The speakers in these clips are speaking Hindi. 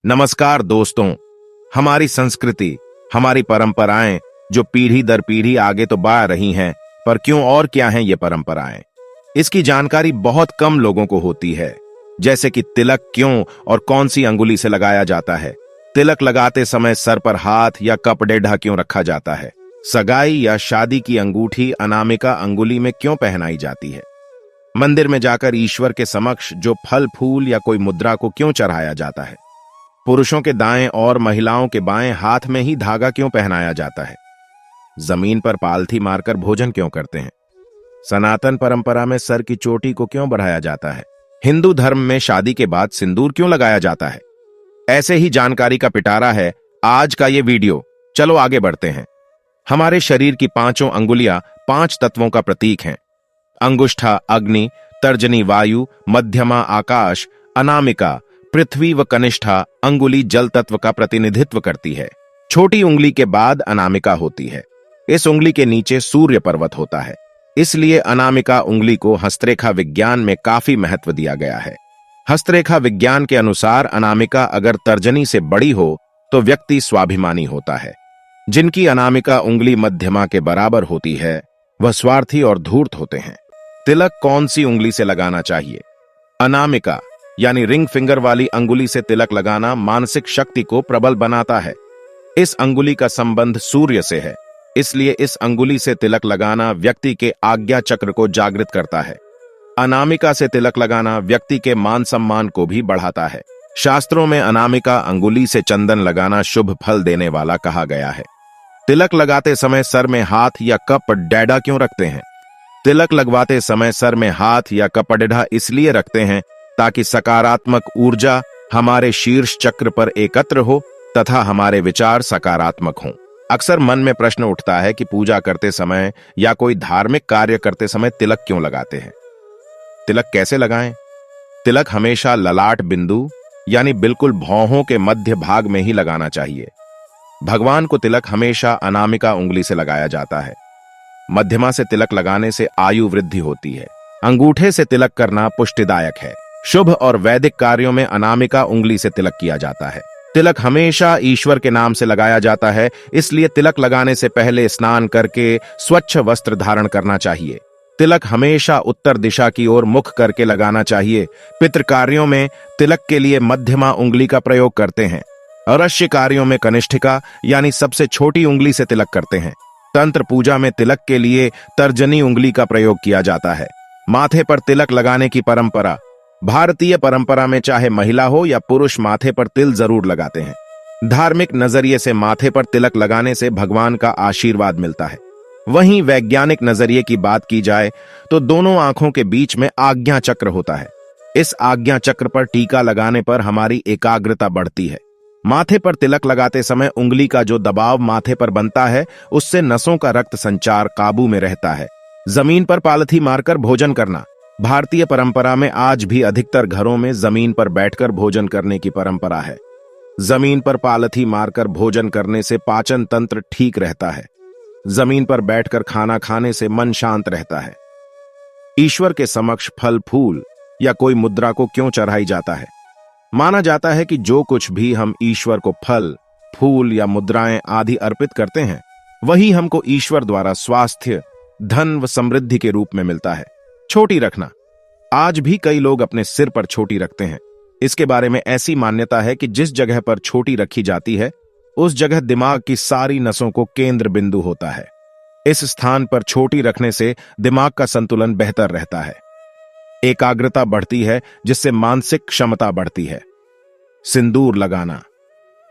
नमस्कार दोस्तों। हमारी संस्कृति, हमारी परंपराएं जो पीढ़ी दर पीढ़ी आगे तो बढ़ रही हैं, पर क्यों और क्या हैं ये परंपराएं, इसकी जानकारी बहुत कम लोगों को होती है। जैसे कि तिलक क्यों और कौन सी अंगुली से लगाया जाता है, तिलक लगाते समय सर पर हाथ या कपड़ेढ़ा क्यों रखा जाता है, सगाई या शादी की अंगूठी अनामिका अंगुली में क्यों पहनाई जाती है, मंदिर में जाकर ईश्वर के समक्ष जो फल फूल या कोई मुद्रा को क्यों चढ़ाया जाता है, पुरुषों के दाएं और महिलाओं के बाएं हाथ में ही धागा क्यों पहनाया जाता है, जमीन पर पालथी मारकर भोजन क्यों करते हैं, सनातन परंपरा में सर की चोटी को क्यों बढ़ाया जाता है, हिंदू धर्म में शादी के बाद सिंदूर क्यों लगाया जाता है। ऐसे ही जानकारी का पिटारा है आज का ये वीडियो। चलो आगे बढ़ते हैं। हमारे शरीर की पांचों अंगुलियां 5 तत्वों का प्रतीक हैं। अंगुष्ठा अग्नि, तर्जनी वायु, मध्यमा आकाश, अनामिका पृथ्वी व कनिष्ठा अंगुली जल तत्व का प्रतिनिधित्व करती है। छोटी उंगली के बाद अनामिका होती है। इस उंगली के नीचे सूर्य पर्वत होता है, इसलिए अनामिका उंगली को हस्तरेखा विज्ञान में काफी महत्व दिया गया है। हस्तरेखा विज्ञान के अनुसार अनामिका अगर तर्जनी से बड़ी हो तो व्यक्ति स्वाभिमानी होता है। जिनकी अनामिका उंगली मध्यमा के बराबर होती है वह स्वार्थी और धूर्त होते हैं। तिलक कौन सी उंगली से लगाना चाहिए? अनामिका यानी रिंग फिंगर वाली अंगुली से तिलक लगाना मानसिक शक्ति को प्रबल बनाता है। इस अंगुली का संबंध सूर्य से है, इसलिए इस अंगुली से तिलक लगाना व्यक्ति के आज्ञा चक्र को जागृत करता है। अनामिका से तिलक लगाना व्यक्ति के मान सम्मान को भी बढ़ाता है। शास्त्रों में अनामिका अंगुली से चंदन लगाना शुभ फल देने वाला कहा गया है। तिलक लगाते समय सर में हाथ या कपड़ेढ़ा क्यों रखते हैं? तिलक लगवाते समय सर में हाथ या कपड़ेढ़ा इसलिए रखते हैं ताकि सकारात्मक ऊर्जा हमारे शीर्ष चक्र पर एकत्र हो तथा हमारे विचार सकारात्मक हों। अक्सर मन में प्रश्न उठता है कि पूजा करते समय या कोई धार्मिक कार्य करते समय तिलक क्यों लगाते हैं? तिलक कैसे लगाएं? तिलक हमेशा ललाट बिंदु यानी बिल्कुल भौहों के मध्य भाग में ही लगाना चाहिए। भगवान को तिलक हमेशा अनामिका उंगली से लगाया जाता है। मध्यमा से तिलक लगाने से आयु वृद्धि होती है। अंगूठे से तिलक करना पुष्टिदायक है। शुभ और वैदिक कार्यों में अनामिका उंगली से तिलक किया जाता है। तिलक हमेशा ईश्वर के नाम से लगाया जाता है, इसलिए तिलक लगाने से पहले स्नान करके स्वच्छ वस्त्र धारण करना चाहिए। तिलक हमेशा उत्तर दिशा की ओर मुख करके लगाना चाहिए। पितृ कार्यों में तिलक के लिए मध्यमा उंगली का प्रयोग करते हैं। अवश्य कार्यों में कनिष्ठिका यानी सबसे छोटी उंगली से तिलक करते हैं। तंत्र पूजा में तिलक के लिए तर्जनी उंगली का प्रयोग किया जाता है। माथे पर तिलक लगाने की परंपरा। भारतीय परंपरा में चाहे महिला हो या पुरुष माथे पर तिल जरूर लगाते हैं। धार्मिक नजरिए से माथे पर तिलक लगाने से भगवान का आशीर्वाद मिलता है। वहीं वैज्ञानिक नजरिए की बात की जाए तो दोनों आंखों के बीच में आज्ञा चक्र होता है। इस आज्ञा चक्र पर टीका लगाने पर हमारी एकाग्रता बढ़ती है। माथे पर तिलक लगाते समय उंगली का जो दबाव माथे पर बनता है उससे नसों का रक्त संचार काबू में रहता है। जमीन पर पालथी मारकर भोजन करना। भारतीय परंपरा में आज भी अधिकतर घरों में जमीन पर बैठकर भोजन करने की परंपरा है। जमीन पर पालथी मारकर भोजन करने से पाचन तंत्र ठीक रहता है। जमीन पर बैठकर खाना खाने से मन शांत रहता है। ईश्वर के समक्ष फल फूल या कोई मुद्रा को क्यों चढ़ाई जाता है? माना जाता है कि जो कुछ भी हम ईश्वर को फल फूल या मुद्राएं आदि अर्पित करते हैं वही हमको ईश्वर द्वारा स्वास्थ्य, धन व समृद्धि के रूप में मिलता है। छोटी रखना। आज भी कई लोग अपने सिर पर छोटी रखते हैं। इसके बारे में ऐसी मान्यता है कि जिस जगह पर छोटी रखी जाती है उस जगह दिमाग की सारी नसों को केंद्र बिंदु होता है। इस स्थान पर छोटी रखने से दिमाग का संतुलन बेहतर रहता है, एकाग्रता बढ़ती है, जिससे मानसिक क्षमता बढ़ती है। सिंदूर लगाना।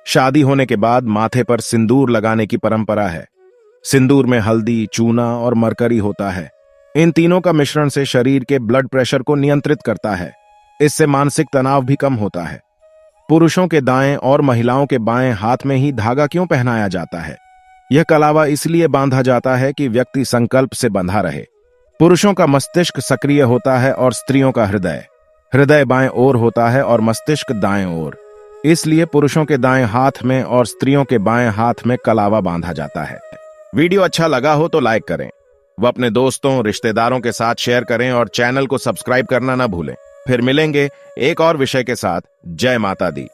शादी होने के बाद माथे पर सिंदूर लगाने की परंपरा है। सिंदूर में हल्दी, चूना और मरकरी होता है। इन तीनों का मिश्रण से शरीर के ब्लड प्रेशर को नियंत्रित करता है। इससे मानसिक तनाव भी कम होता है। पुरुषों के दाएं और महिलाओं के बाएं हाथ में ही धागा क्यों पहनाया जाता है? यह कलावा इसलिए बांधा जाता है कि व्यक्ति संकल्प से बंधा रहे। पुरुषों का मस्तिष्क सक्रिय होता है और स्त्रियों का हृदय बाएं ओर होता है और मस्तिष्क दाएं ओर। इसलिए पुरुषों के दाएं हाथ में और स्त्रियों के बाएं हाथ में कलावा बांधा जाता है। वीडियो अच्छा लगा हो तो लाइक करें, वह अपने दोस्तों रिश्तेदारों के साथ शेयर करें और चैनल को सब्सक्राइब करना ना भूलें। फिर मिलेंगे एक और विषय के साथ। जय माता दी।